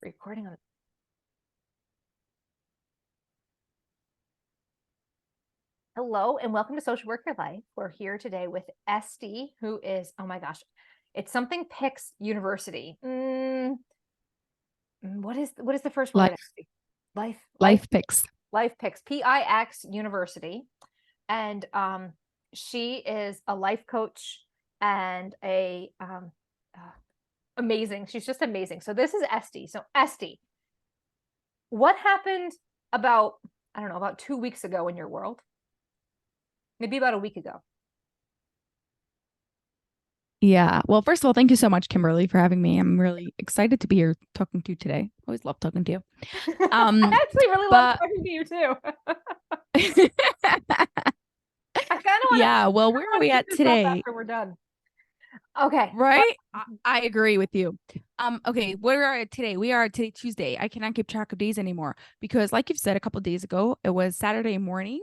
recording on. Hello and welcome to Social Work Your Life. We're here today with ST, who is, oh my gosh, it's something Pix University. What is the first word? Life Pix. Life Pix, PIX University. And she is a life coach and a amazing. She's just amazing. So this is ST. So ST, what happened about, I don't know, about 2 weeks ago in your world? Maybe about a week ago. Yeah. Well, first of all, thank you so much, Kimberly, for having me. I'm really excited to be here talking to you today. Always love talking to you. I actually really love talking to you too. I kind of want yeah. Well, where are we at today? After we're done. Okay. Right? I agree with you. Okay, where are we at today? We are today Tuesday. I cannot keep track of days anymore because, like you've said a couple of days ago, it was Saturday morning.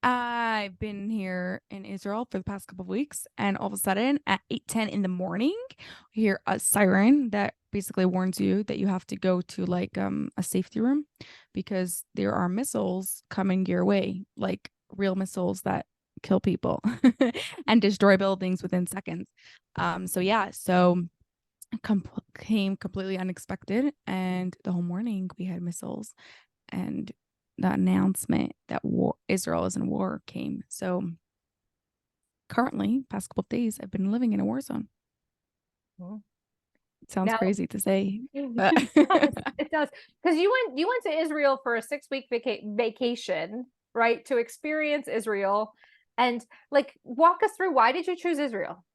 I've been here in Israel for the past couple of weeks, and all of a sudden at 8:10 in the morning, we hear a siren that basically warns you that you have to go to like a safety room because there are missiles coming your way, like real missiles that kill people and destroy buildings within seconds. So came completely unexpected, and the whole morning we had missiles and the announcement that Israel is in war came. So currently, past couple of days, I've been living in a war zone. Sounds crazy to say, but it does. Because you went to Israel for a 6-week vacation, right? To experience Israel. And like, walk us through, why did you choose Israel?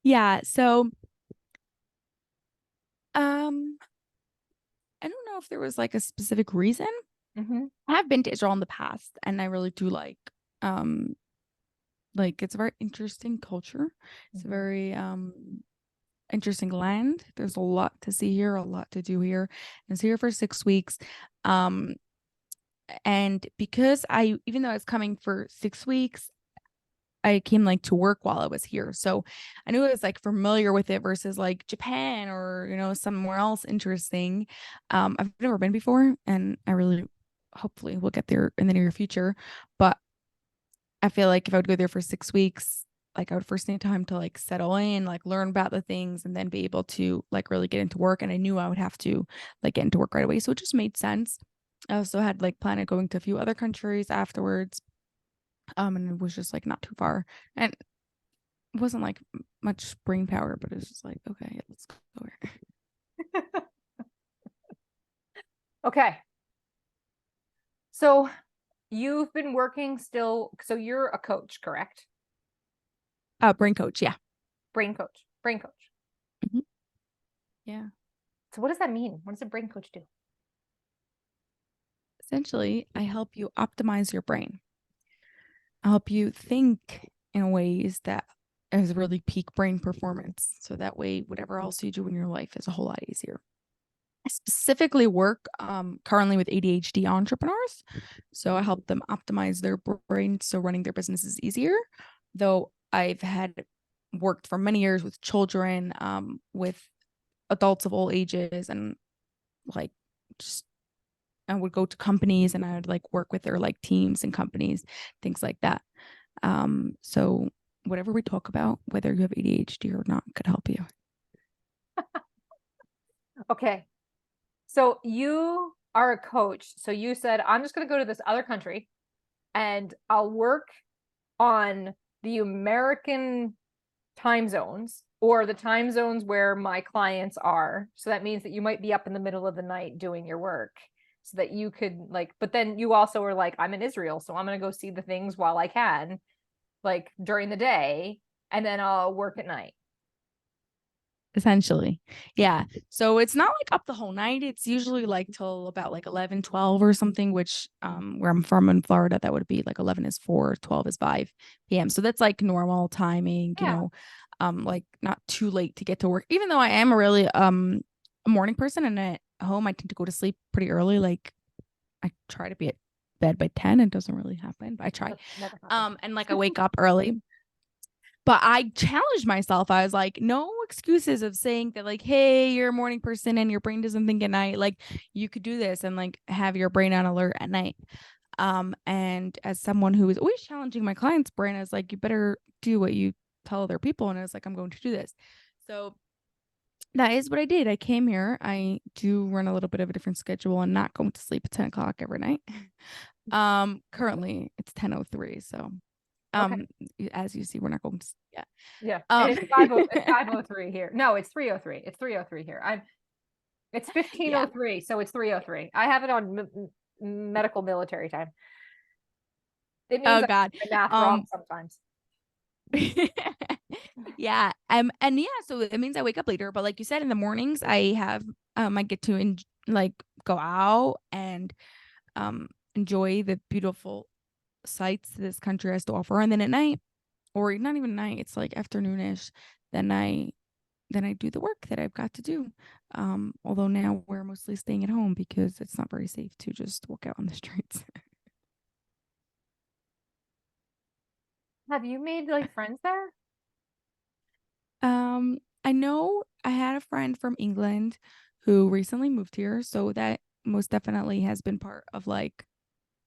Yeah. So, I don't know if there was like a specific reason. I have been to Israel in the past, and I really do like it's a very interesting culture. It's a very interesting land. There's a lot to see here, a lot to do here. I was here for 6 weeks. And because even though I was coming for 6 weeks, I came like to work while I was here. So I knew I was like familiar with it versus like Japan or, somewhere else interesting. I've never been before, and I really hopefully we'll get there in the near future. But I feel like if I would go there for 6 weeks, like I would first need time to like settle in, like learn about the things, and then be able to like really get into work. And I knew I would have to like get into work right away. So it just made sense. I also had like planned on going to a few other countries afterwards. And it was just like not too far. And it wasn't like much brain power, but it's just like, okay, let's go there. Okay. So you've been working still. So you're a coach, correct? Brain coach. Yeah. Brain coach. Mm-hmm. Yeah. So what does that mean? What does a brain coach do? Essentially, I help you optimize your brain. I help you think in ways that is really peak brain performance. So that way, whatever else you do in your life is a whole lot easier. I specifically work currently with ADHD entrepreneurs. So I help them optimize their brain so running their business is easier. Though I've had worked for many years with children, with adults of all ages, and like just I would go to companies and I would like work with their like teams and companies, things like that. So whatever we talk about, whether you have ADHD or not, could help you. Okay. So you are a coach. So you said, I'm just going to go to this other country and I'll work on the American time zones or the time zones where my clients are. So that means that you might be up in the middle of the night doing your work so that you could like, but then you also are like, I'm in Israel, so I'm going to go see the things while I can, like during the day, and then I'll work at night. Essentially. Yeah. So it's not like up the whole night. It's usually like till about like 11, 12 or something, which where I'm from in Florida, that would be like 11 is 4, 12 is 5 p.m. So that's like normal timing, like not too late to get to work, even though I am a really a morning person, and at home I tend to go to sleep pretty early. Like I try to be at bed by 10. It doesn't really happen, but I try. And like I wake up early. but I challenged myself. I was like, no excuses of saying that, like, hey, you're a morning person and your brain doesn't think at night. Like, you could do this and like have your brain on alert at night. And as someone who is always challenging my clients' brain, I was like, you better do what you tell other people. And I was like, I'm going to do this. So that is what I did. I came here. I do run a little bit of a different schedule and not going to sleep at 10 o'clock every night. Currently it's 10:03. So Okay. as you see, we're not going to sleep yet. Yeah. Um, And it's 5:03 here. No, it's 3:03. It's 3:03 here. It's yeah. 15:03, so it's 3:03. I have it on medical military time. It means Oh I God. get my math wrong Um, sometimes. yeah. And yeah, so it means I wake up later, but like you said, in the mornings I have, I get to like go out and, enjoy the beautiful sights this country has to offer. And then at night, or not even night, it's like afternoonish, then I do the work that I've got to do. Although now we're mostly staying at home because it's not very safe to just walk out on the streets. Have you made like friends there? I know I had a friend from England who recently moved here, so that most definitely has been part of like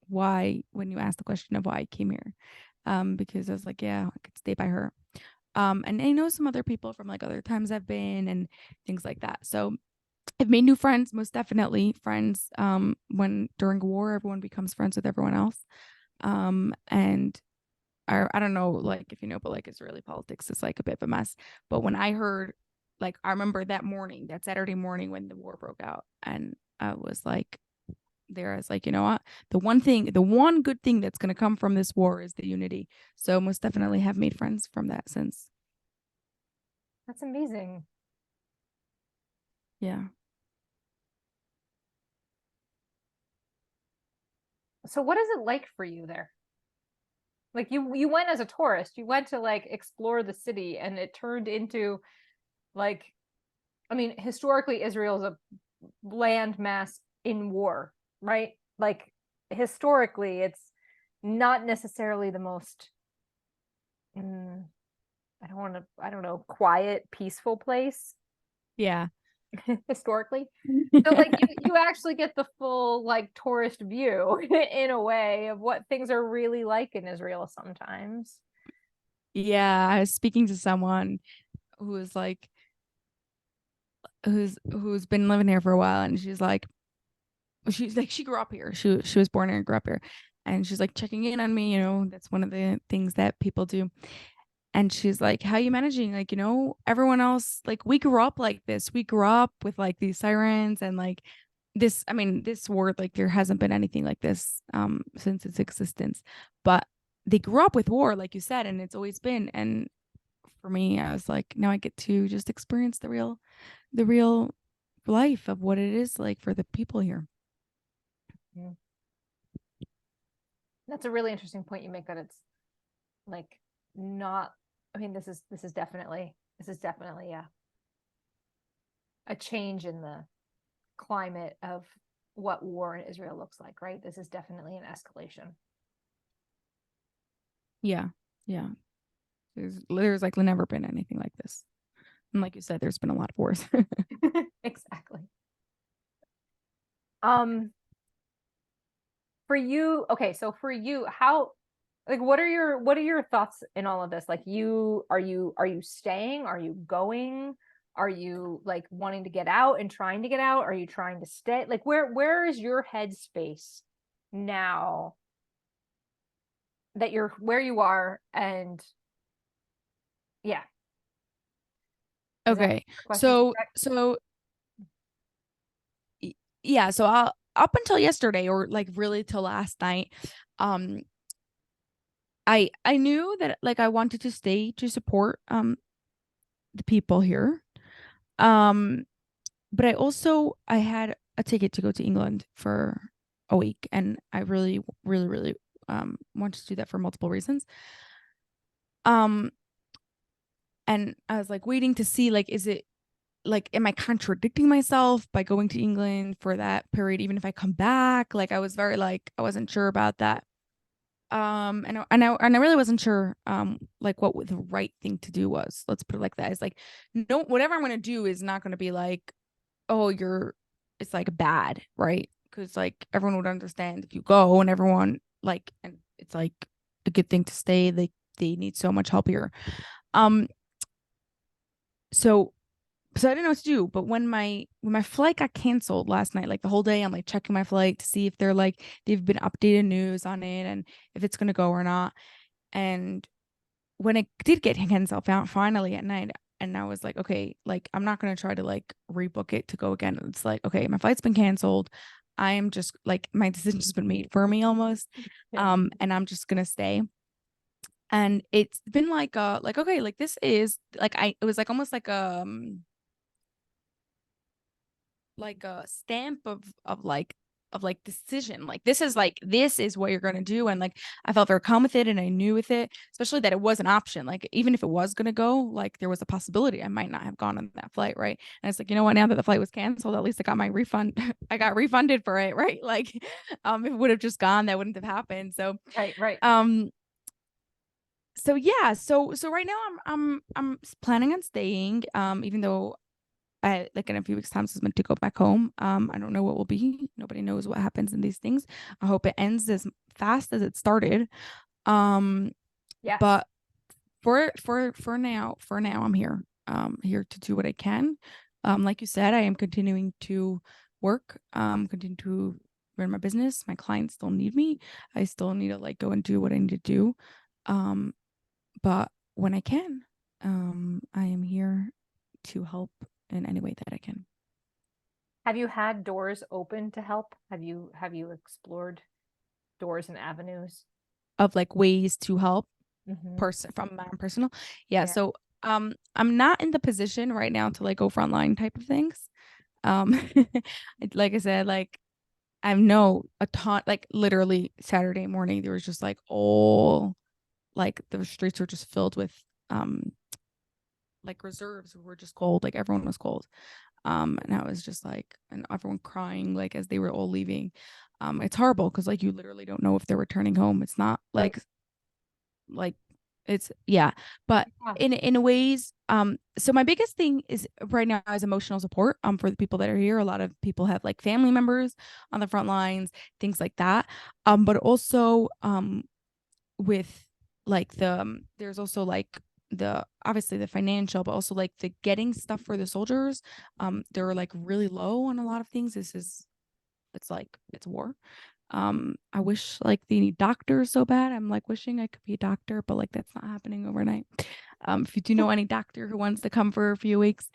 why when you asked the question of why I came here. Because I was like, yeah, I could stay by her. And I know some other people from like other times I've been and things like that. So I've made new friends, most definitely friends. When during war, everyone becomes friends with everyone else. And I don't know, like if you know, but like Israeli politics is like a bit of a mess. But when I heard, like, I remember that morning, that Saturday morning when the war broke out, and I was like, there, I was like, you know what? The one good thing that's going to come from this war is the unity. So most definitely have made friends from that since. That's amazing. Yeah. So what is it like for you there? Like you went as a tourist. You went to like explore the city and it turned into like I mean, historically Israel's a landmass in war, right? Like historically it's not necessarily the most mm, I don't know, quiet, peaceful place Yeah. historically. So like you actually get the full like tourist view in a way of what things are really like in Israel sometimes. Yeah. I was speaking to someone who was like, who's been living here for a while, and she's like she grew up here. She was born here and grew up here. And she's like checking in on me, that's one of the things that people do. And she's like, how are you managing? Like, everyone else, like we grew up like this. We grew up with like these sirens and like this, I mean, this war, like there hasn't been anything like this since its existence. But they grew up with war, like you said, and it's always been. And for me, I was like, now I get to just experience the real life of what it is like for the people here. Mm. That's a really interesting point you make that it's like not I mean this is definitely a change in the climate of what war in Israel looks like, right? This is definitely an escalation. Yeah. Yeah. There's like never been anything like this. And like you said, there's been a lot of wars. Exactly. Um for you, okay, so for you, how like what are your thoughts in all of this? Like are you staying? Are you going? Are you like wanting to get out and trying to get out? Are you trying to stay? Like where is your headspace now that you're where you are and yeah, is that Okay. a question So correct? so yeah, so up until yesterday, or like really till last night, um I knew that like I wanted to stay to support the people here. Um but I had a ticket to go to England for a week, and I really really really wanted to do that for multiple reasons. Um and I was like waiting to see, like, is it like, am I contradicting myself by going to England for that period even if I come back? Like I was very like I wasn't sure about that. And I really wasn't sure like what the right thing to do was. Let's put it like that. It's like, no, whatever I'm gonna do is not gonna be like, oh, it's like bad, right? Because like everyone would understand if you go, and everyone like, and it's like a good thing to stay. They need so much help here. Um, so so I didn't know what to do. But when my flight got canceled last night, like the whole day, I'm like checking my flight to see if they've been updated news on it and if it's gonna go or not. And when it did get canceled, found finally at night, and I was like, okay, like I'm not gonna try to like rebook it to go again. It's like, okay, my flight's been canceled. I am just like my decision's been made for me almost. Yeah. And I'm just gonna stay. And it's been like okay, like this is like it was like almost like a stamp of decision, like this is what you're going to do. And like I felt very calm with it, and I knew with it, especially that it was an option. Like even if it was going to go, like there was a possibility I might not have gone on that flight, right? And it's like, you know what, now that the flight was canceled, at least I got my refund. I got refunded for it, right? Like if it would have just gone, that wouldn't have happened. So Right. um so yeah, so right now I'm planning on staying, even though I like in a few weeks' time is meant to go back home. I don't know what will be. Nobody knows what happens in these things. I hope it ends as fast as it started. Um, Yes. but for now, I'm here. Here to do what I can. Like you said, I am continuing to work. Continue to run my business. My clients still need me. I still need to like go and do what I need to do. Um, but when I can, I am here to help in any way that I can. Have you had doors open to help? Have you explored doors and avenues? Of like ways to help Hmm. person from my own personal. Yeah. Yeah. So I'm not in the position right now to like go frontline type of things. Um like I said, like I know a ton, like literally Saturday morning there was just like all like the streets were just filled with um like reserves who were just cold, like everyone was cold. And I was just like, and everyone crying like as they were all leaving. It's horrible because like you literally don't know if they're returning home. It's not Right. like it's yeah, but Yeah. in ways, so my biggest thing is right now is emotional support for the people that are here. A lot of people have like family members on the front lines, things like that. But also with like there's also like the obviously the financial, but also like the getting stuff for the soldiers. They're like really low on a lot of things. It's like it's war. I wish like they need doctors so bad. I'm like wishing I could be a doctor, but like that's not happening overnight. If you do know any doctor who wants to come for a few weeks.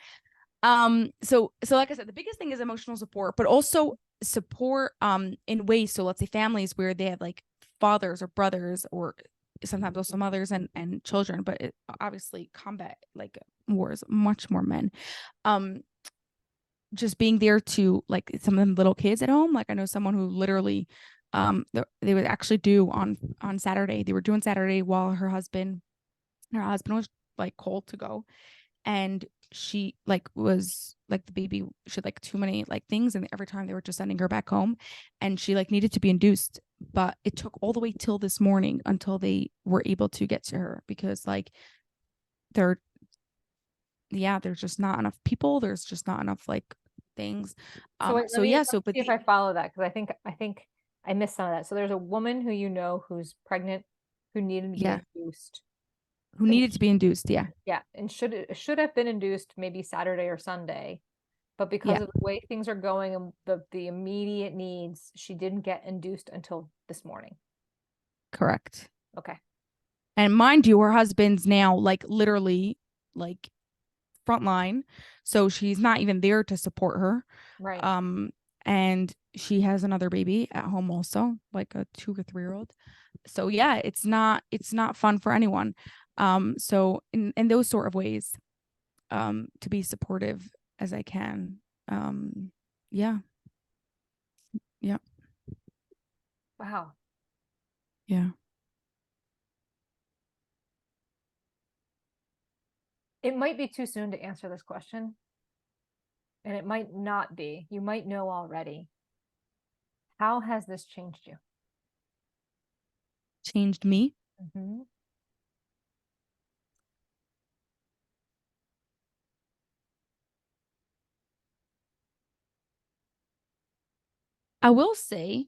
So like I said, the biggest thing is emotional support, but also support in ways. So let's say families where they have like fathers or brothers or sometimes also mothers and children, but obviously combat like wars much more men. Um just being there to like some of them little kids at home. Like I know someone who literally they would actually do on Saturday. They were doing Saturday while her husband was like called to go, and she like was like the baby she had like too many like things, and every time they were just sending her back home, and she like needed to be induced, but it took all the way till this morning until they were able to get to her because like they're yeah, there's just not enough people. There's just not enough like things. So wait, So yeah, let me so but see if I follow that because I think I missed some of that. So there's a woman who you know who's pregnant who needed to be yeah, induced. who And needed to be induced. Yeah, yeah, and should have been induced maybe Saturday or Sunday, but because yeah, of the way things are going and the immediate needs, she didn't get induced until this morning. correct. Okay. And mind you, her husband's now like literally like frontline, so she's not even there to support her. Right. Um, and she has another baby at home also, like a 2 or 3 year old. So yeah, it's not fun for anyone. So in those sort of ways, to be supportive as I can. Um, yeah, yeah, Wow. yeah. It might be too soon to answer this question, and it might not be. You might know already. How has this changed you? changed me. Mm-hmm. I will say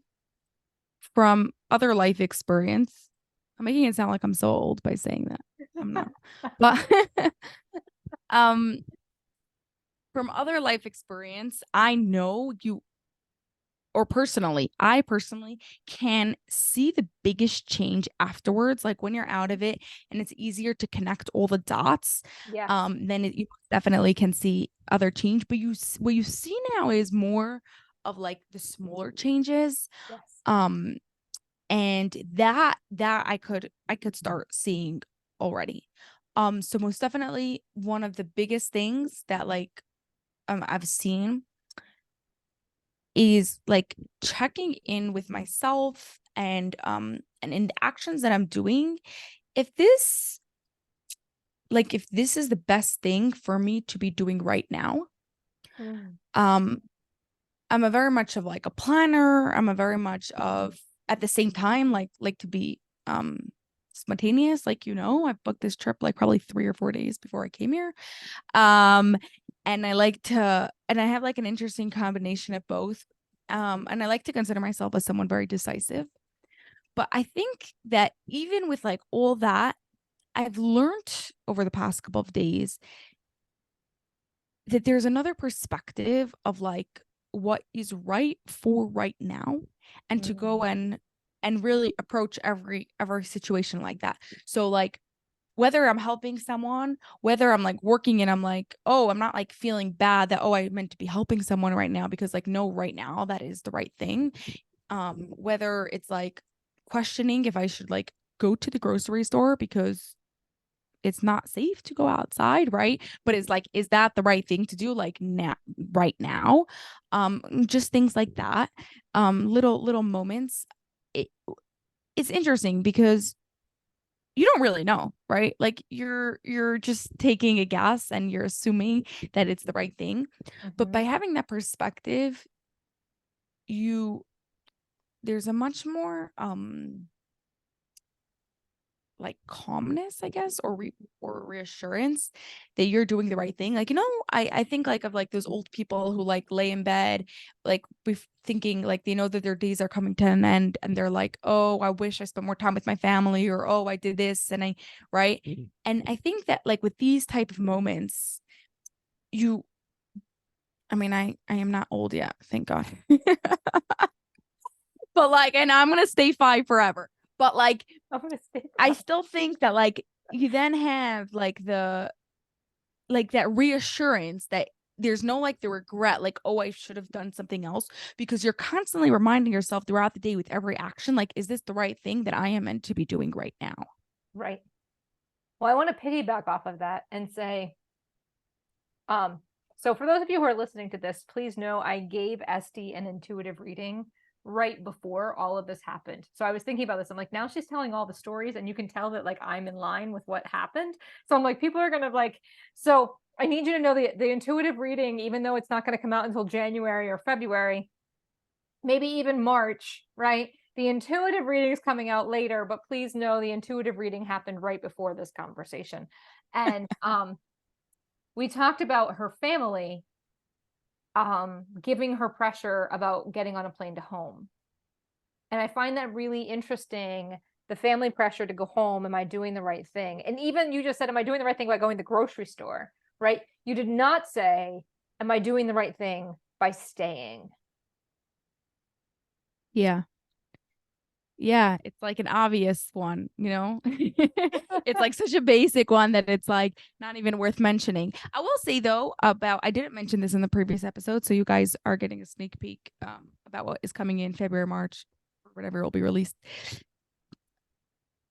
from other life experience, I'm making it sound like I'm so old by saying that. I'm not. But um from other life experience, I know you or personally, I personally can see the biggest change afterwards, like when you're out of it and it's easier to connect all the dots. Yes. Then you definitely can see other change. But what you see now is more of like the smaller changes. Yes. Um, and that I could start seeing already. So most definitely one of the biggest things that like I've seen is like checking in with myself and in the actions that I'm doing, if this if this is the best thing for me to be doing right now. Mm. um I'm a very much of like a planner. I'm a very much of at the same time like to be spontaneous. Like, I booked this trip like probably 3 or 4 days before I came here. Um, and I have like an interesting combination of both. And I like to consider myself as someone very decisive. But I think that even with like all that, I've learned over the past couple of days that there's another perspective of like what is right for right now, and to go Mm. and really approach every situation like that. So like whether I'm helping someone, whether I'm like working and I'm like, oh, I'm not like feeling bad that, oh, I meant to be helping someone right now, because like, no, right now that is the right thing. Whether it's like questioning if I should like go to the grocery store because it's not safe to go outside, right? But it's like, is that the right thing to do like now, right now? Just things like that. Little moments. It, it's interesting because you don't really know, right? Like you're just taking a guess and you're assuming that it's the right thing. But by Mm-hmm. having that perspective, you there's a much more like calmness, I guess, or reassurance that you're doing the right thing. Like, I think like of like those old people who like lay in bed, like thinking like they know that their days are coming to an end, and they're like, oh, I wish I spent more time with my family, or oh, I did this and I right. And I think that like with these type of moments, you I mean, I am not old yet, thank God. But like, and I'm gonna stay 5 forever. But like I'm gonna stay. I still think that like you then have like that reassurance that there's no like the regret, like, oh, I should have done something else, because you're constantly reminding yourself throughout the day with every action, like, is this the right thing that I am meant to be doing right now? Right. Well, I want to piggyback off of that and say, um, so for those of you who are listening to this, please know I gave Esty an intuitive reading right before all of this happened. So I was thinking about this. I'm like, now she's telling all the stories, and you can tell that like I'm in line with what happened. So I'm like, people are gonna like, so I need you to know the intuitive reading, even though it's not going to come out until January or February, maybe even March, right? The intuitive reading is coming out later, but please know the intuitive reading happened right before this conversation. And we talked about her family giving her pressure about getting on a plane to home. And I find that really interesting. The family pressure to go home. Am I doing the right thing? And even you just said, am I doing the right thing by going to the grocery store? Right? You did not say, am I doing the right thing by staying? Yeah. Yeah, it's like an obvious one, It's like such a basic one that it's like not even worth mentioning. I will say though, I didn't mention this in the previous episode, so you guys are getting a sneak peek about what is coming in February, March, or whatever will be released.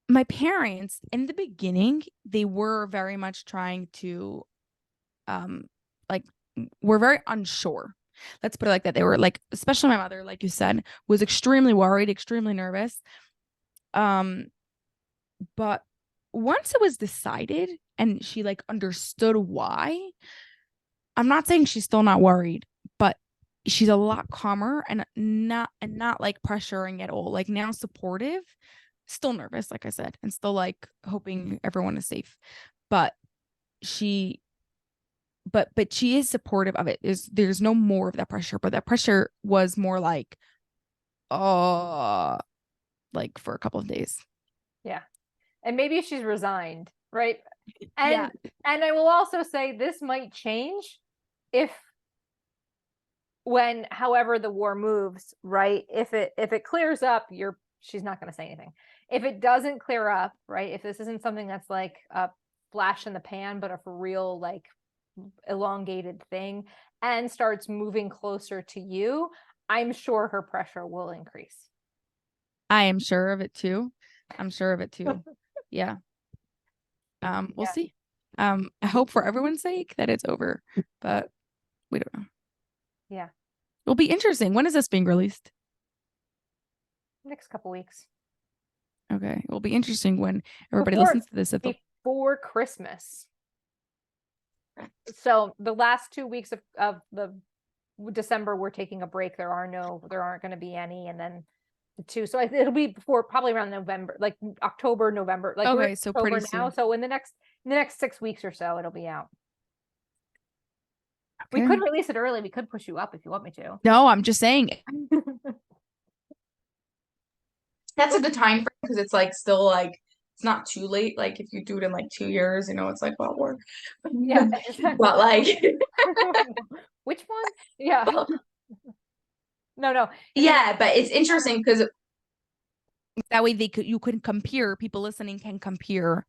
My parents in the beginning, they were very much trying to um like were very unsure. Let's put it like that. They were like, especially my mother, like you said, was extremely worried, extremely nervous. Um, but once it was decided and she like understood why, I'm not saying she's still not worried, but she's a lot calmer and not like pressuring at all. Like now supportive. still nervous, like I said, and still like hoping everyone is safe. But she but she is supportive of it. There's no more of that pressure, but that pressure was more like, oh, like for a couple of days. Yeah. And maybe she's resigned, right? Yeah. And I will also say this might change if when however the war moves, right? If it clears up, she's not going to say anything. If it doesn't clear up, right? If this isn't something that's like a flash in the pan, but a for real like elongated thing and starts moving closer to you, I'm sure her pressure will increase. I am sure of it too. I'm sure of it too. Yeah. We'll Yeah. see. I hope for everyone's sake that it's over, but we don't know. Yeah. It'll be interesting. When is this being released? Next couple weeks. Okay. It will be interesting when everybody Before listens to this at the before Christmas. So the last 2 weeks of the December, we're taking a break. There aren't going to be any, and then the two. So it'll be before probably around November, like October, November. Like we're in Okay, so pretty October now. soon. So in the next 6 weeks or so, it'll be out. We Okay. could release it early. We could push you up if you want me to. No, I'm just saying That's a good time frame because it's like still like it's not too late. Like if you do it in like 2 years, it's like well work. Yeah, exactly. But like Which one? Yeah. well, No. yeah, but it's interesting because that way you can compare, people listening can compare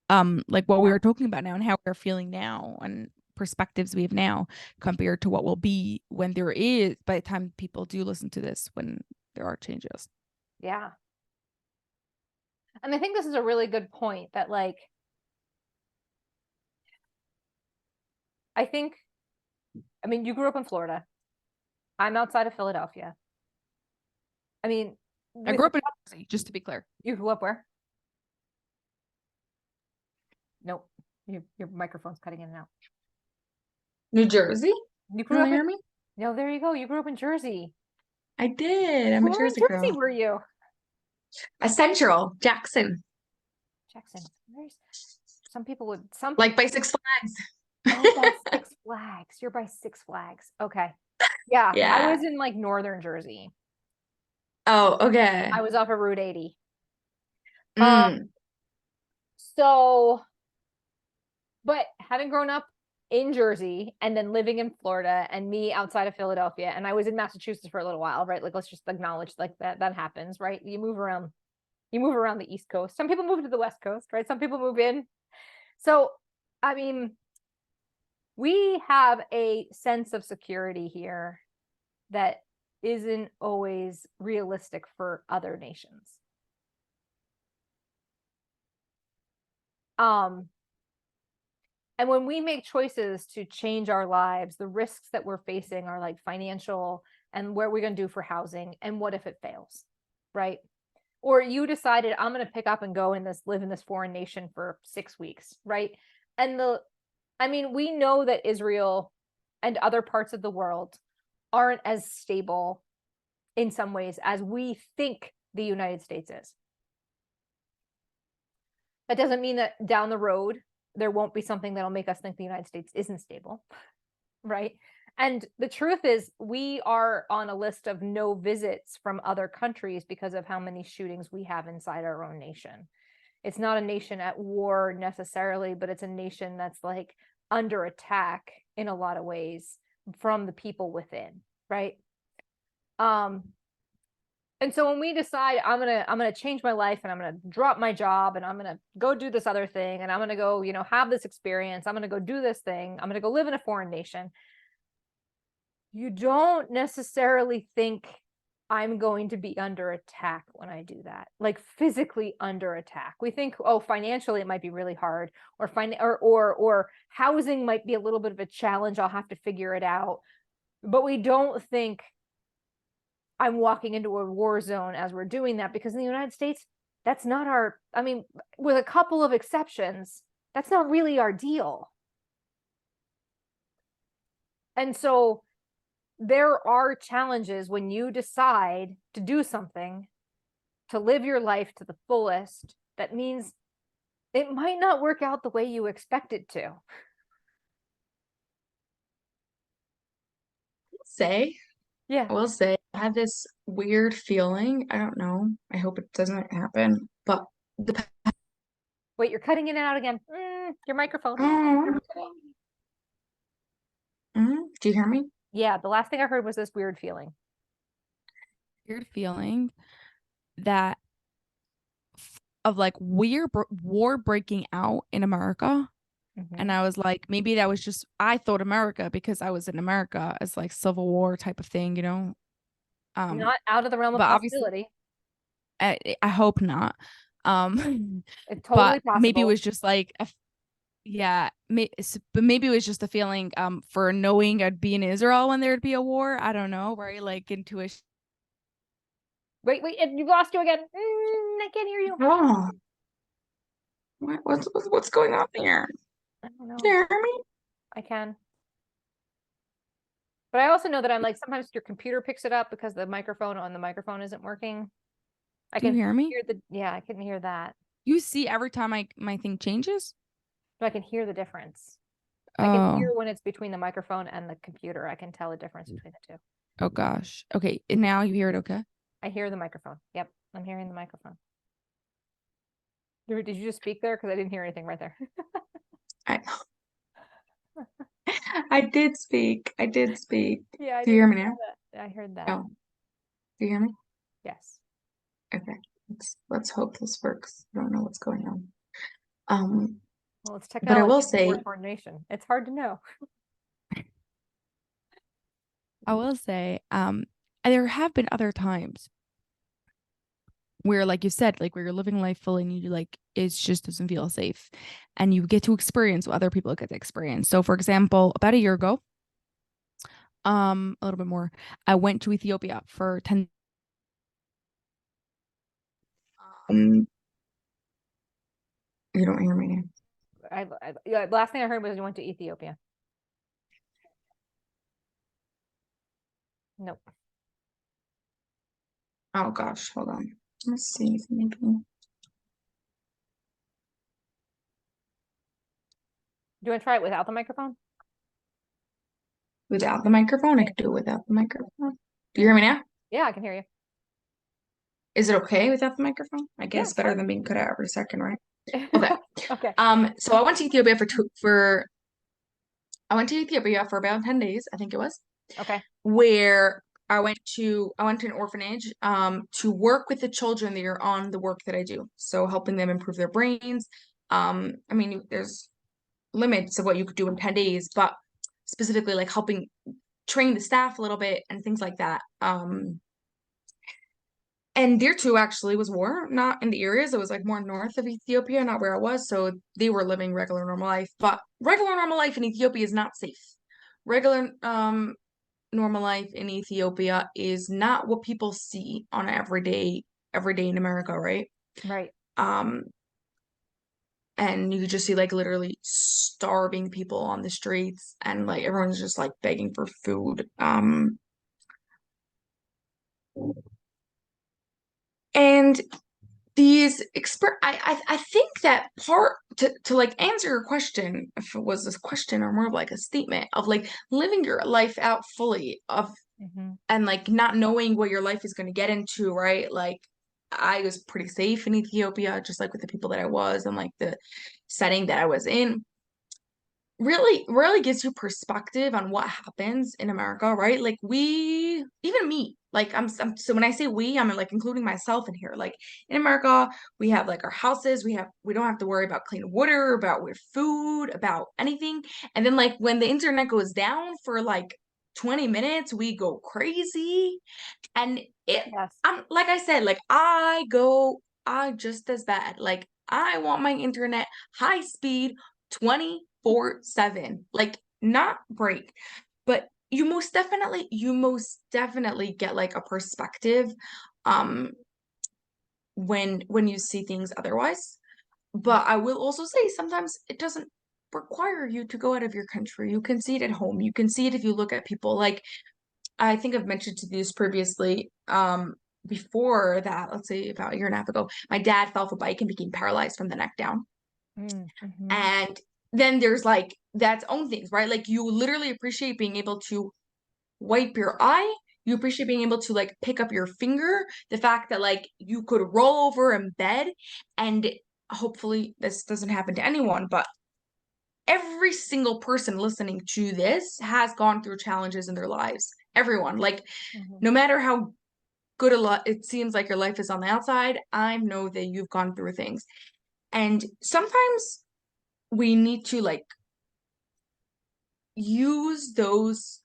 like what we were talking about now and how we're feeling now and perspectives we have now compared to what will be when there is, by the time people do listen to this, when there are changes. Yeah. And I think this is a really good point that like I mean, you grew up in Florida. I'm outside of Philadelphia. I mean, I grew up in Jersey, just to be clear. You grew up where? Nope. Your microphone's cutting in and out. New Jersey. You grew Can up you hear in me? No, there you go. You grew up in Jersey. I did. I'm a Where in Jersey Jersey girl. were you? A Central, Jackson. Jackson. Some people would Like by Six Flags. Oh, by Six Flags. You're by Six Flags. Okay. Yeah. Yeah. I was in like northern Jersey. Oh, okay. I was off of Route 80. So, but having grown up in Jersey and then living in Florida and me outside of Philadelphia, and I was in Massachusetts for a little while, right? Like, let's just acknowledge like that happens, right? You move around the East Coast. Some people move to the West Coast, right? Some people move in. So, I mean, we have a sense of security here that isn't always realistic for other nations. And when we make choices to change our lives, the risks that we're facing are like financial and what we're going to do for housing and what if it fails, right? Or you decided I'm going to pick up and go live in this foreign nation for 6 weeks, right? And we know that Israel and other parts of the world aren't as stable in some ways as we think the United States is. That doesn't mean that down the road there won't be something that'll make us think the United States isn't stable, right? And the truth is we are on a list of no visits from other countries because of how many shootings we have inside our own nation. It's not a nation at war necessarily, but it's a nation that's like under attack in a lot of ways from the people within, right? And so when we decide I'm gonna change my life and I'm gonna drop my job and I'm gonna go do this other thing and I'm gonna go, have this experience, I'm gonna go do this thing, I'm gonna go live in a foreign nation, you don't necessarily think I'm going to be under attack when I do that, like physically under attack. We think, oh, financially it might be really hard, or housing might be a little bit of a challenge. I'll have to figure it out. But we don't think I'm walking into a war zone as we're doing that, because in the United States, that's not with a couple of exceptions, that's not really our deal. And so there are challenges when you decide to do something to live your life to the fullest, that means it might not work out the way you expect it to. I Yeah. will say, I have this weird feeling. I don't know. I hope it doesn't happen. But the Wait, you're cutting in and out again. Your microphone. oh, do you hear me? Yeah, the last thing I heard was this weird feeling. Weird feeling that of like war breaking out in America. And I was like, maybe that was just, I thought America because I was in America as like Civil War type of thing, you know? Not out of the realm of But obviously, possibility. I hope not. It's But totally possible. maybe it was just like, yeah, but maybe it was just a feeling for knowing I'd be in Israel when there'd be a war. I don't know, right? Like intuition. Wait, you lost you again. I can't hear you. Oh, what's going on here? I don't know. Can you hear me? I can. But I also know that I'm like, sometimes your computer picks it up because the microphone on the microphone isn't working. I Do you can hear me? hear the, yeah, I can hear that. You see every time my thing changes? So I can hear the difference. I can Oh, hear when it's between the microphone and the computer. I can tell the difference between the two. oh gosh. Okay, and now you hear it okay? I hear the microphone. Yep, I'm hearing the microphone. Did you just speak there? Because I didn't hear anything right there. I I did speak. I did speak. Yeah, I Do you hear didn't me hear now? that. I heard that. Oh, do you hear me? Yes. Okay. Let's hope this works. I don't know what's going on. Well, it's But I technology. will It's a say, war-torn nation. It's hard to know. I will say, there have been other times where, like you said, like where you're living life fully and you like it just doesn't feel safe, and you get to experience what other people get to experience. So, for example, about a year ago, a little bit more, I went to Ethiopia for 10. um, you don't hear me. Yeah, last thing I heard was you went to Ethiopia. Nope. Oh gosh, hold on. Let's see if maybe Do you want to try it without the microphone? without the microphone. I could do it without the microphone. Do you hear me now? Yeah, I can hear you. Is it okay without the microphone? I Yeah, guess it's better fine. than being cut out every second, right? Okay. Okay. So I went to Ethiopia I went to Ethiopia for about 10 days, I think it was, Okay. where I went to an orphanage to work with the children that are on the work that I do. So helping them improve their brains. I mean, there's limits of what you could do in 10 days, but specifically like helping train the staff a little bit and things like that. And there too actually was war, not in the areas. It was like more north of Ethiopia, not where I was. So they were living regular normal life. But regular normal life in Ethiopia is not safe. Regular normal life in Ethiopia is not what people see on every day in America, right? Right. Um, and you just see like literally starving people on the streets and like everyone's just like begging for food. And these I think that part to like answer your question, if it was this question or more of like a statement of like living your life out fully of and like not knowing what your life is going to get into, right? Like I was pretty safe in Ethiopia, just like with the people that I was and like the setting that I was in. Really gives you perspective on what happens in America, right? Like we, even me, like so when I say we, I'm like including myself in here. Like in America, we have like our houses, we don't have to worry about clean water, about with food, about anything. And then like when the internet goes down for like 20 minutes, we go crazy. And Yes. I'm like I said, like I just as bad. Like I want my internet high speed 24/7. Like not break. But you most definitely get like a perspective um when you see things otherwise. But I will also say sometimes it doesn't require you to go out of your country. You can see it at home. You can see it if you look at people like I think I've mentioned to this previously. before that, let's say about a year and a half ago, my dad fell off a bike and became paralyzed from the neck down. Mm-hmm. And then there's like that's own things, right? Like you literally appreciate being able to wipe your eye. You appreciate being able to like pick up your finger, the fact that like you could roll over in bed, and hopefully this doesn't happen to anyone, but every single person listening to this has gone through challenges in their lives. Everyone, like Mm-hmm. no matter how good a lot it seems like your life is on the outside, I know that you've gone through things. And sometimes we need to like use those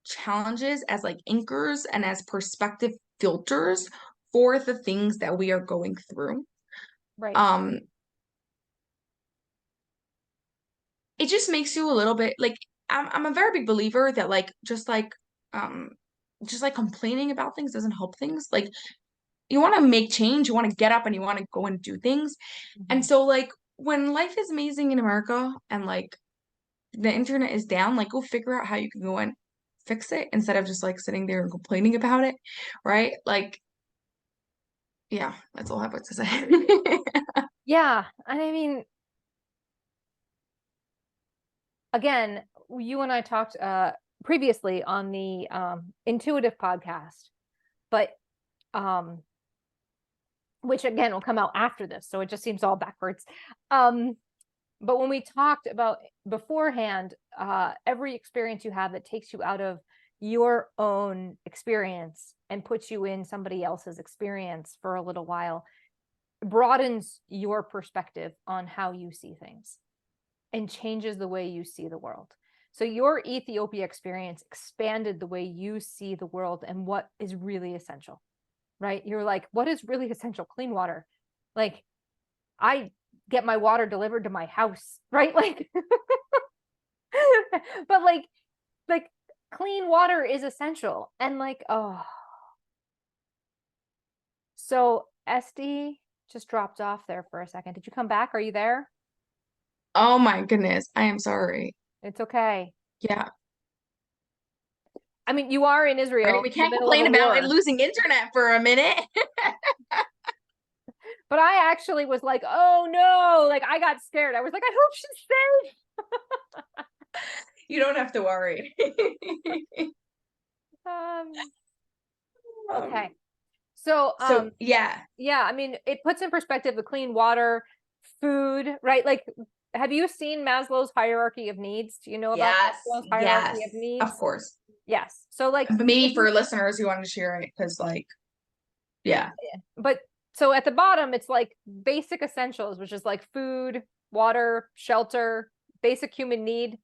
challenges as like anchors and as perspective filters for the things that we are going through. Right. It just makes you a little bit like I'm a very big believer that like just like complaining about things doesn't help things. Like you want to make change, you want to get up and you want to go and do things. And so like when life is amazing in America and like the internet is down, like go figure out how you can go and fix it instead of just like sitting there and complaining about it, right? Like, yeah, that's all I have to say. Yeah. And I mean, again, you and I talked previously on the intuitive podcast, but which again will come out after this, so it just seems all backwards. But when we talked about beforehand, every experience you have that takes you out of your own experience and puts you in somebody else's experience for a little while broadens your perspective on how you see things and changes the way you see the world. So your Ethiopia experience expanded the way you see the world and what is really essential, right? You're like, what is really essential? Clean water. Like, I get my water delivered to my house, right? Like, but like clean water is essential. And like, oh, so SD just dropped off there for a second. Did you come back? Are you there? Oh my goodness, I am sorry. It's okay. Yeah. I mean, you are in Israel, Right, we in the can't middle of complain a about it war. losing internet for a minute. But I actually was like, oh no, like I got scared. I was like, I hope she's safe. You don't have to worry. Okay. So yeah. yeah, I mean, it puts in perspective the clean water, food, right? Like, have you seen Maslow's hierarchy of needs? Do you know about Yes. Maslow's hierarchy of needs? Of course. Yes. So like But maybe for listeners who want to share it, because like, yeah. But so at the bottom, it's like basic essentials, which is like food, water, shelter, basic human need,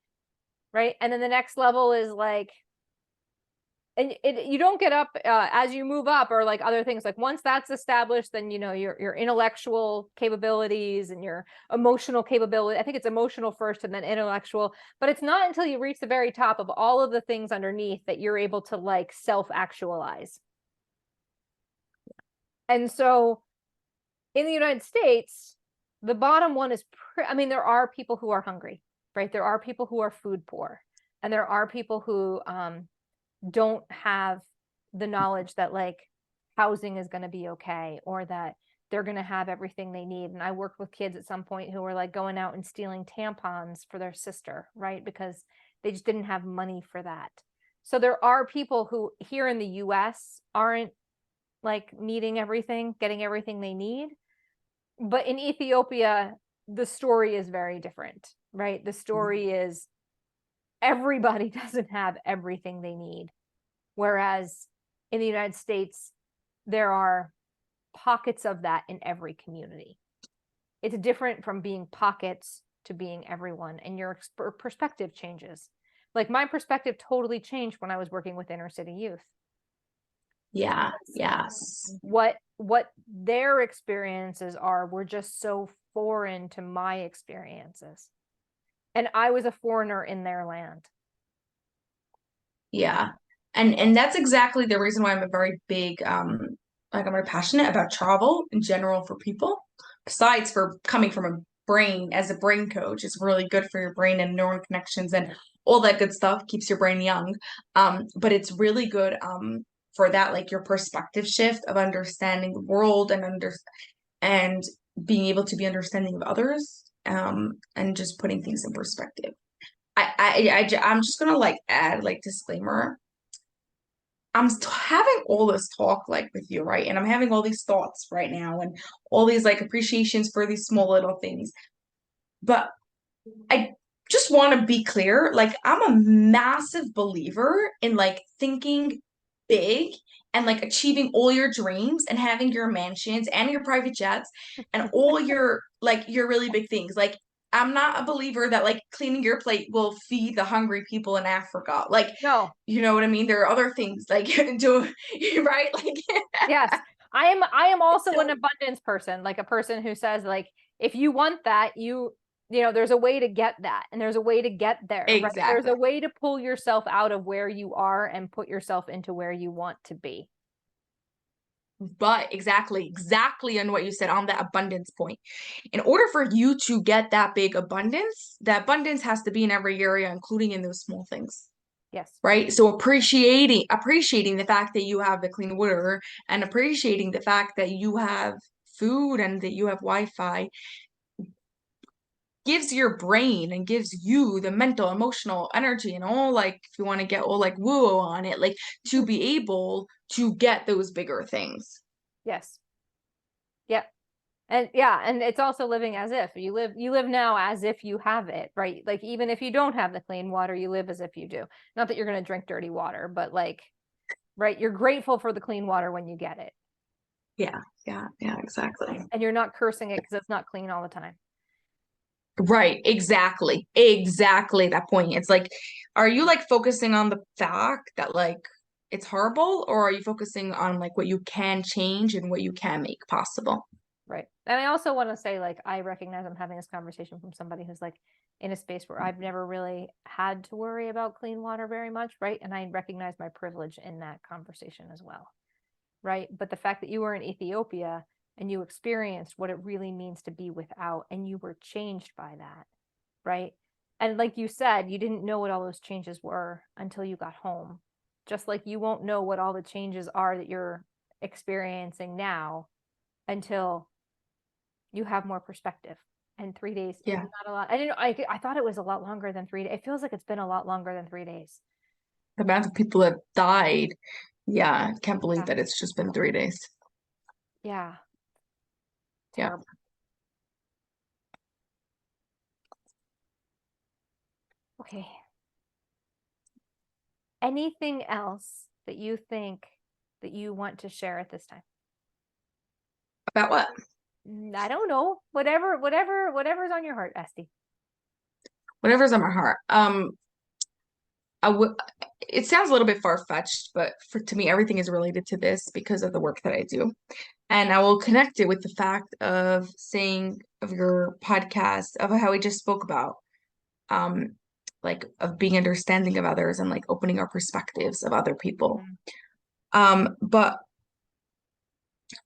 right? And then the next level is like, and you don't get up as you move up or like other things. Like once that's established, then you know your intellectual capabilities and your emotional capability. I think it's emotional first and then intellectual, but it's not until you reach the very top of all of the things underneath that you're able to like self-actualize. And so in the United States, the bottom one is, I mean, there are people who are hungry, right? There are people who are food poor, and there are people who don't have the knowledge that like housing is going to be okay, or that they're going to have everything they need. And I worked with kids at some point who were like going out and stealing tampons for their sister, right? Because they just didn't have money for that. So there are people who here in the US aren't like needing everything, getting everything they need. But in Ethiopia, the story is very different, right? The story is everybody doesn't have everything they need. Whereas in the United States, there are pockets of that in every community. It's different from being pockets to being everyone, and your perspective changes. Like my perspective totally changed when I was working with inner city youth. Yeah. Yes. What their experiences are were just so foreign to my experiences. And I was a foreigner in their land. Yeah. And that's exactly the reason why I'm a very big like I'm very passionate about travel in general for people. Besides for coming from a brain as a brain coach, it's really good for your brain and neural connections and all that good stuff, keeps your brain young. But it's really good for that, like your perspective shift of understanding the world and being able to be understanding of others, and just putting things in perspective. I'm just gonna like add like disclaimer. Having all this talk like with you, right? And I'm having all these thoughts right now and all these like appreciations for these small little things. But I just want to be clear, like I'm a massive believer in like thinking big and like achieving all your dreams and having your mansions and your private jets and all your like your really big things. Like I'm not a believer that like cleaning your plate will feed the hungry people in Africa. Like, No. you know what I mean? There are other things like do right? Like Yes. I am also So- an abundance person, like a person who says like if you want that, you know, there's a way to get that and there's a way to get there, right? There's Exactly. a way to pull yourself out of where you are and put yourself into where you want to be. But exactly on what you said on that abundance point. In order for you to get that big abundance, that abundance has to be in every area, including in those small things. Yes. Right? So appreciating the fact that you have the clean water and appreciating the fact that you have food and that you have Wi-Fi gives your brain and gives you the mental, emotional energy and all like if you want to get all like woo on it, like to be able to get those bigger things. Yes. Yep. And yeah, and it's also living as if you live now as if you have it, right? Like even if you don't have the clean water, you live as if you do. Not that you're going to drink dirty water, but like, right, you're grateful for the clean water when you get it. Yeah, exactly. And you're not cursing it because it's not clean all the time. Right, exactly that point. It's like, are you like focusing on the fact that like it's horrible, or are you focusing on like what you can change and what you can make possible? Right. And I also want to say, like, I recognize I'm having this conversation from somebody who's like in a space where I've never really had to worry about clean water very much, right? And I recognize my privilege in that conversation as well, right? But the fact that you were in Ethiopia and you experienced what it really means to be without, and you were changed by that, right? And like you said, you didn't know what all those changes were until you got home. Just like you won't know what all the changes are that you're experiencing now until you have more perspective. And 3 days is not a lot. I didn't know, I thought it was a lot longer than 3 days. It feels like it's been a lot longer than 3 days. The amount of people that have died. Yeah, I can't believe that it's just been 3 days. Yeah. Yeah. Terrible. Okay. Anything else that you think that you want to share at this time? About what? I don't know. Whatever's on your heart, Esty. Whatever's on my heart. It sounds a little bit far-fetched, but to me, everything is related to this because of the work that I do. And I will connect it with the fact of saying of your podcast, of how we just spoke about, like of being understanding of others and like opening our perspectives of other people. But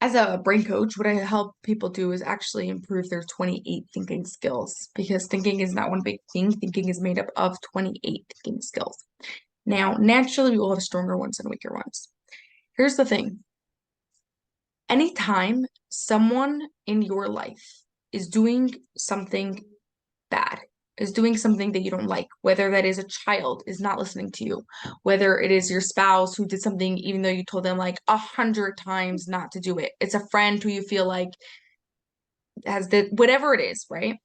as a brain coach, what I help people do is actually improve their 28 thinking skills, because thinking is not one big thing. Thinking is made up of 28 thinking skills. Now, naturally, we will have stronger ones and weaker ones. Here's the thing. Anytime someone in your life is doing something bad, is doing something that you don't like, whether that is a child is not listening to you, whether it is your spouse who did something even though you told them like 100 times not to do it, it's a friend who you feel like has the whatever it is, right?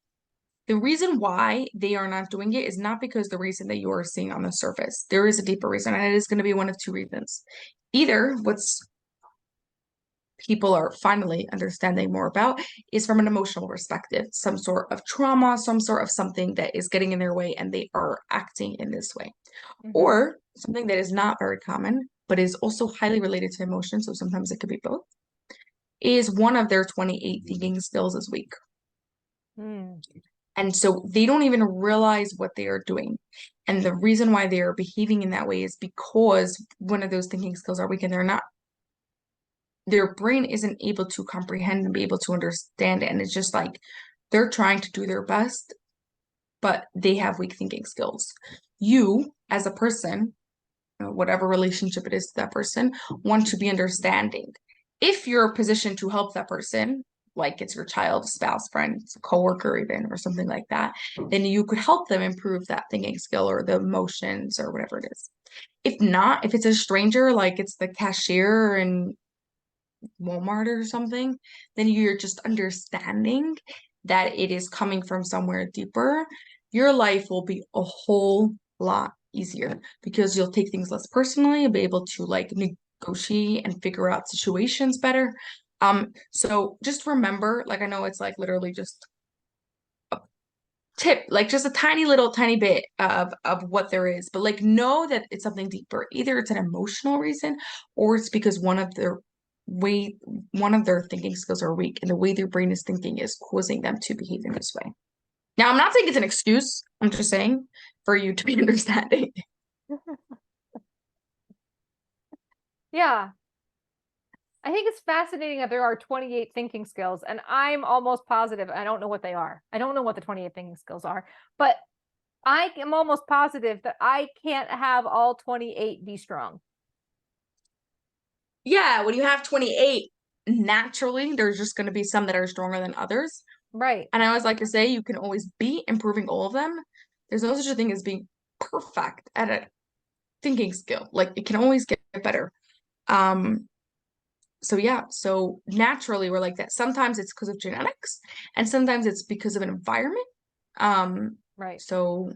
The reason why they are not doing it is not because the reason that you are seeing on the surface. There is a deeper reason, and it is going to be one of two reasons. Either what's people are finally understanding more about is from an emotional perspective, some sort of trauma, some sort of something that is getting in their way and they are acting in this way. Or something that is not very common, but is also highly related to emotion, so sometimes it could be both, is one of their 28 thinking skills is weak. And so they don't even realize what they are doing. And the reason why they are behaving in that way is because one of those thinking skills are weak and their brain isn't able to comprehend and be able to understand it. And it's just like they're trying to do their best, but they have weak thinking skills. You, as a person, whatever relationship it is to that person, one should be understanding. If you're positioned to help that person, like it's your child, spouse, friend, coworker even, or something like that, then you could help them improve that thinking skill or the emotions or whatever it is. If not, if it's a stranger, like it's the cashier in Walmart or something, then you're just understanding that it is coming from somewhere deeper. Your life will be a whole lot easier because you'll take things less personally, you'll be able to like negotiate and figure out situations better. So just remember, like I know it's like literally just a tip, like just a tiny little tiny bit of what there is, but like know that it's something deeper. Either it's an emotional reason or it's because way one of their thinking skills are weak and the way their brain is thinking is causing them to behave in this way. Now, I'm not saying it's an excuse. I'm just saying for you to be understanding. Yeah. I think it's fascinating that there are 28 thinking skills, and I'm almost positive, I don't know what they are. I don't know what the 28 thinking skills are, but I am almost positive that I can't have all 28 be strong. Yeah, when you have 28, naturally, there's just going to be some that are stronger than others. Right. And I always like to say you can always be improving all of them. There's no such a thing as being perfect at a thinking skill. Like it can always get better. Um, so yeah, so naturally we're like that. Sometimes it's because of genetics and sometimes it's because of an environment. Right. So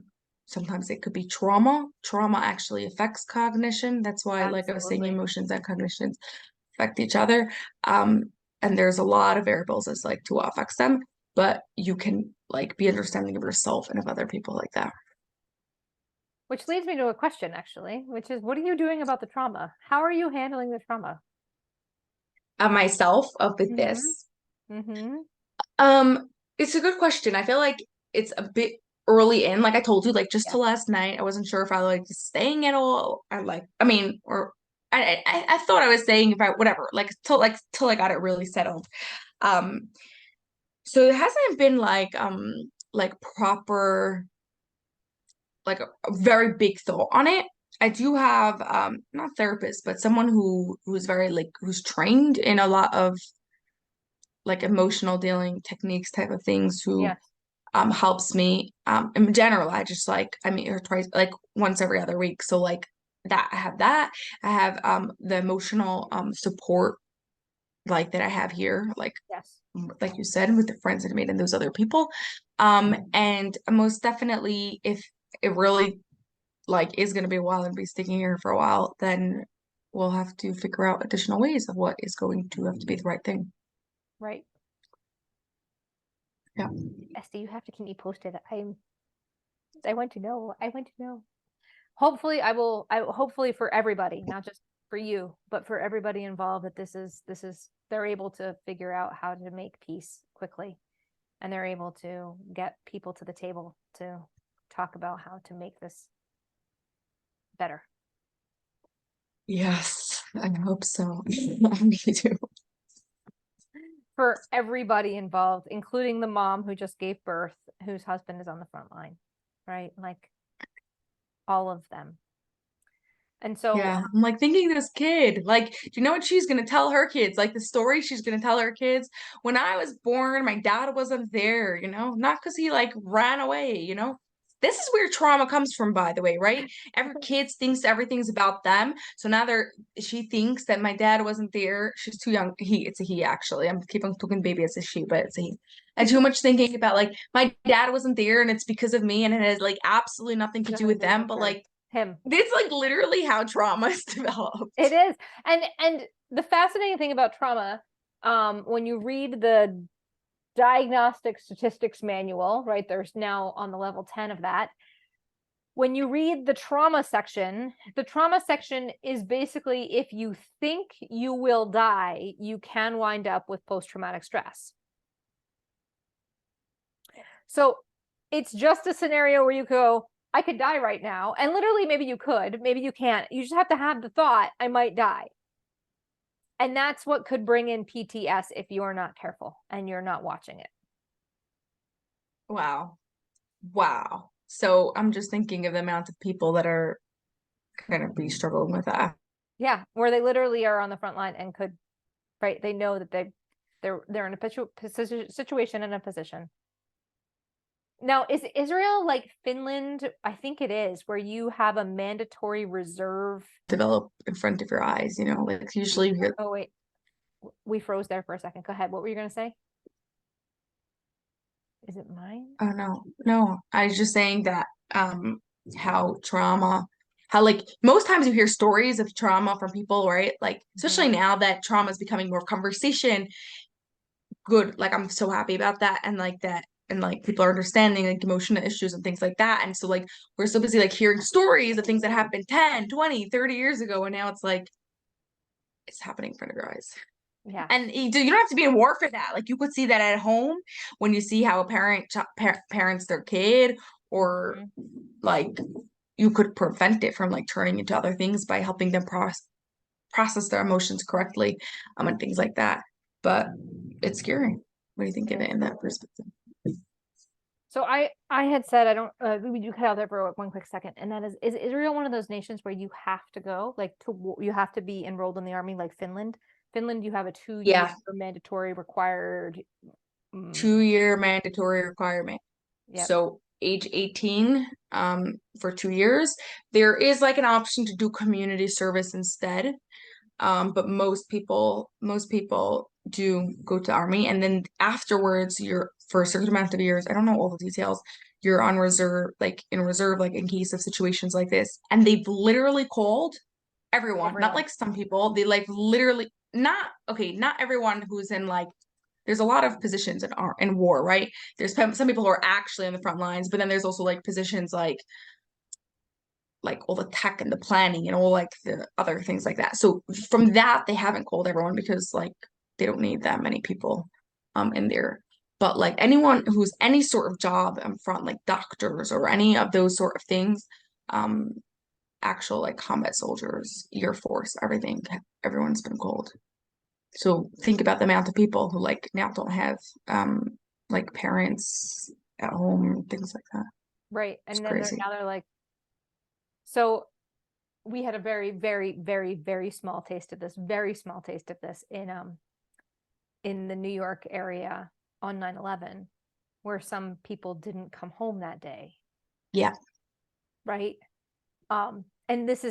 sometimes it could be trauma. Trauma actually affects cognition. That's why, like I was saying, Absolutely. emotions and cognitions affect each other. Um, and there's a lot of variables as like to what affects them, but you can like be understanding of yourself and of other people like that. Which leads me to a question, actually, which is what are you doing about the trauma? How are you handling the trauma? Myself of with Mm-hmm. this. Mm-hmm. Um, it's a good question. I feel like it's a bit early in. Like I told you, like just Yeah. till last night, I wasn't sure if I like staying at all. I like, I mean, or I thought I was staying if I whatever, like till I got it really settled. Um, so it hasn't been like proper like a very big thought on it. I do have not therapist, but someone who's very like who's trained in a lot of like emotional dealing techniques type of things who Yes. helps me in general. I just like I meet her twice like once every other week. So like that. I have the emotional support like that I have here, Yes. like you said, with the friends that I made and those other people. And most definitely if it really like is gonna be a while and be sticking here for a while, then we'll have to figure out additional ways of what is going to have to be the right thing. Right. Yeah. Esty, you have to keep me posted. I want to know. I want to know. Hopefully hopefully for everybody, not just for you, but for everybody involved that this is they're able to figure out how to make peace quickly and they're able to get people to the table to talk about how to make this better. Yes, I hope so. I really do. For everybody involved, including the mom who just gave birth, whose husband is on the front line, right? Like all of them. And so, Yeah, I'm like thinking this kid, like, do you know what she's gonna tell her kids? Like the story she's gonna tell her kids. When I was born, my dad wasn't there, not because he like ran away. This is where trauma comes from, by the way, right? Every kid thinks everything's about them. So now she thinks that my dad wasn't there. She's too young. It's a he actually. I'm keep on talking baby as a she, but it's a he. And too much thinking about like my dad wasn't there and it's because of me and it has like absolutely nothing to do with them, but like him. it's like literally how trauma is developed. It is. And the fascinating thing about trauma, when you read the diagnostic statistics manual, right? There's now on the level 10 of that. When you read the trauma section is basically if you think you will die, you can wind up with post-traumatic stress. So it's just a scenario where you go, I could die right now. And literally, maybe you could, maybe you can't. You just have to have the thought, I might die. And that's what could bring in PTS if you're not careful and you're not watching it. Wow. Wow. So I'm just thinking of the amount of people that are gonna be struggling with that. Yeah, where they literally are on the front line and could, right? They know that they're in a situation and a position. Now, is Israel like Finland? I think it is, where you have a mandatory reserve. Develop in front of your eyes, you know, like usually you're, Oh wait, we froze there for a second. Go ahead. What were you gonna say? Is it mine? oh no, I was just saying that how how like most times you hear stories of trauma from people, right? Like especially now that trauma is becoming more conversation, good. Like I'm so happy about that and like that and like people are understanding like emotional issues and things like that. And so like we're so busy like hearing stories of things that happened 10, 20, 30 years ago and now it's like it's happening in front of your eyes. Yeah. And you don't have to be in war for that. Like you could see that at home when you see how a parents their kid, or like you could prevent it from like turning into other things by helping them process their emotions correctly, and things like that. But it's scary. What do you think of it in that perspective? So I had said I don't we do cut out there for one quick second, and that is Israel one of those nations where you have to go like you have to be enrolled in the army like Finland? Finland, you have a 2 year Yeah, mandatory required. 2 year mandatory requirement. Yep. So age 18, for 2 years. There is like an option to do community service instead. But most people do go to army, and then afterwards, you're for a certain amount of years. I don't know all the details. You're on reserve, like in reserve, like in case of situations like this. And they've literally called everyone, not Everyone. like some people. They like literally not okay, not everyone who's in like. There's a lot of positions in war, right? There's some people who are actually on the front lines, but then there's also like positions like all the tech and the planning and all like the other things like that. So from that, they haven't called everyone because like they don't need that many people in there. But like anyone who's any sort of job in front, like doctors or any of those sort of things, um, actual like combat soldiers, Air Force, everything, everyone's been called. So think about the amount of people who like now don't have like parents at home, things like that. Right. It's And then crazy. now they're like, so we had a very, very, very, very small taste of this, very small taste of this in the New York area on 9/11, where some people didn't come home that day. Yeah. Right. And this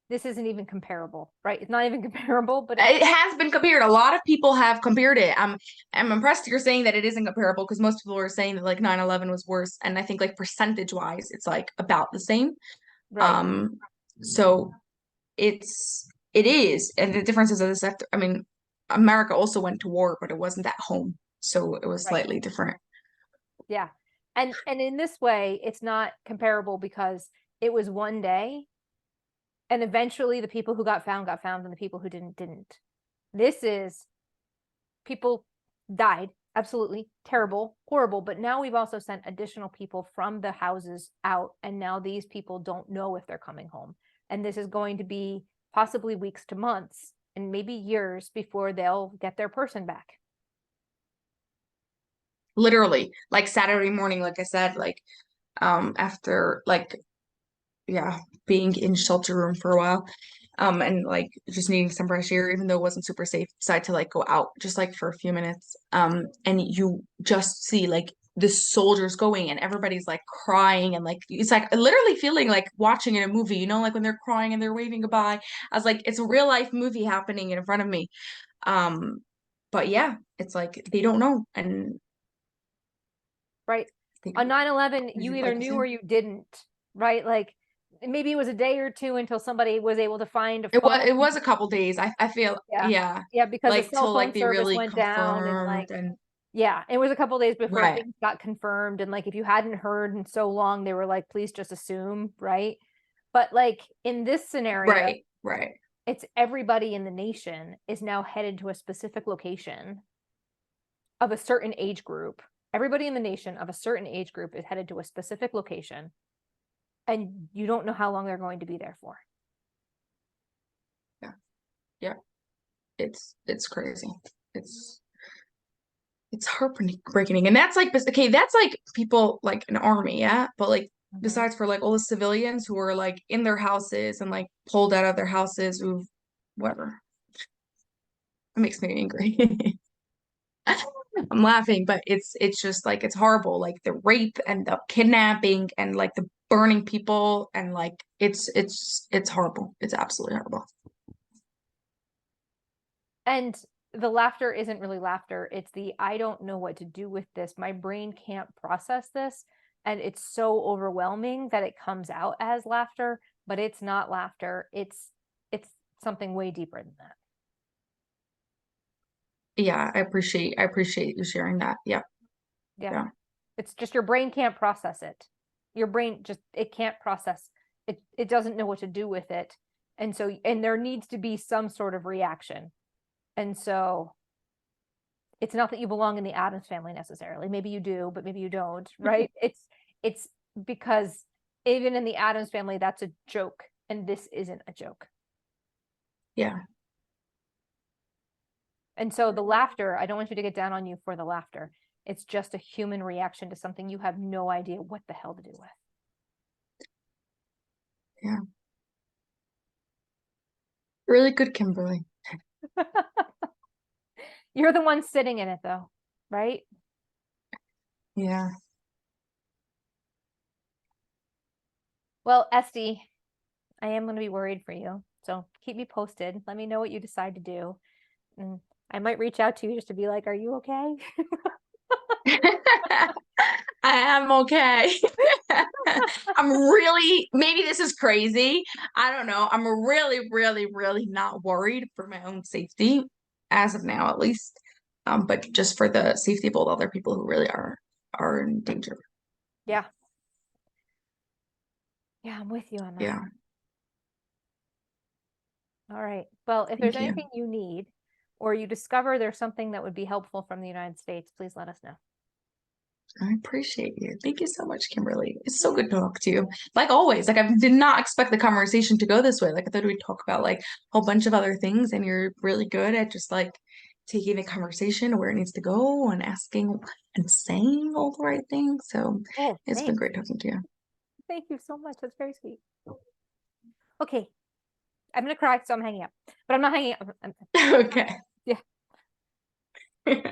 isn't even comparable, right? It's not even comparable, but It has been compared. A lot of people have compared it. I'm impressed you're saying that it isn't comparable because most people are saying that like 9/11 was worse. And I think like percentage wise, it's like about the same. right, Um, so it is. And the difference is that this after, I mean, America also went to war, but it wasn't at home. So it was right. slightly different. Yeah. And in this way, it's not comparable because it was one day and eventually the people who got found and the people who didn't. This is people died, absolutely terrible, horrible, but now we've also sent additional people from the houses out, and now these people don't know if they're coming home, and this is going to be possibly weeks to months and maybe years before they'll get their person back. Literally, like Saturday morning, like I said, like after like yeah, being in shelter room for a while, and like just needing some fresh air, even though it wasn't super safe, decided to like go out just like for a few minutes. And you just see like the soldiers going and everybody's like crying and like it's like literally feeling like watching in a movie, you know, like when they're crying and they're waving goodbye. I was like, it's a real life movie happening in front of me. Um, but yeah, it's like they don't know and Right. they, On 9/11, you either like I knew said, or you didn't, right? Like maybe it was a day or two until somebody was able to find a phone. it was a couple days. I feel Yeah. yeah, Yeah, because the like cell till like phone they service really went down and confirmed like, and yeah, it was a couple days before right, things got confirmed. And like, if you hadn't heard in so long, they were like, please just assume, right? But like in this scenario, right. it's everybody in the nation is now headed to a specific location of a certain age group. Everybody in the nation of a certain age group is headed to a specific location, and you don't know how long they're going to be there for. Yeah. Yeah. It's crazy. It's it's heartbreaking. And that's like okay, that's like people like an army, yeah. But like besides for like all the civilians who are like in their houses and like pulled out of their houses, who, whatever. It makes me angry. I'm laughing, but it's just like it's horrible. Like the rape and the kidnapping and like the burning people and like it's horrible. It's absolutely horrible. And the laughter isn't really laughter. It's the I don't know what to do with this. My brain can't process this. And it's so overwhelming that it comes out as laughter, but it's not laughter. It's something way deeper than that. Yeah, I appreciate you sharing that. Yeah. Yeah. Yeah. It's just your brain can't process it. Your brain just it can't process it. It doesn't know what to do with it. And so and there needs to be some sort of reaction. And so it's not that you belong in the Addams family necessarily. Maybe you do, but maybe you don't, right? It's because even in the Addams family, that's a joke, and this isn't a joke. Yeah. And so the laughter, I don't want you to get down on you for the laughter. It's just a human reaction to something you have no idea what the hell to do with. Yeah. Really good, Kimberly. You're the one sitting in it though, right? Yeah. Well, Esty, I am going to be worried for you. So keep me posted. Let me know what you decide to do. And I might reach out to you just to be like, are you okay? I am okay. I'm really, maybe this is crazy. I don't know. I'm really, really, really not worried for my own safety as of now, at least. But just for the safety of all the other people who really are in danger. Yeah. Yeah, I'm with you on that. Yeah. All right. Well, if there's Thank you. anything you need or you discover there's something that would be helpful from the United States, please let us know. I appreciate you. Thank you so much, Kimberly. It's so good to talk to you. Like always, like I did not expect the conversation to go this way. Like I thought we'd talk about like a whole bunch of other things, and you're really good at just like taking the conversation to where it needs to go and asking and saying all the right things. So Oh, it's been thanks. great talking to you. Thank you so much. That's very sweet. Okay. I'm going to cry, so I'm hanging up. But I'm not hanging up. Okay. Yeah.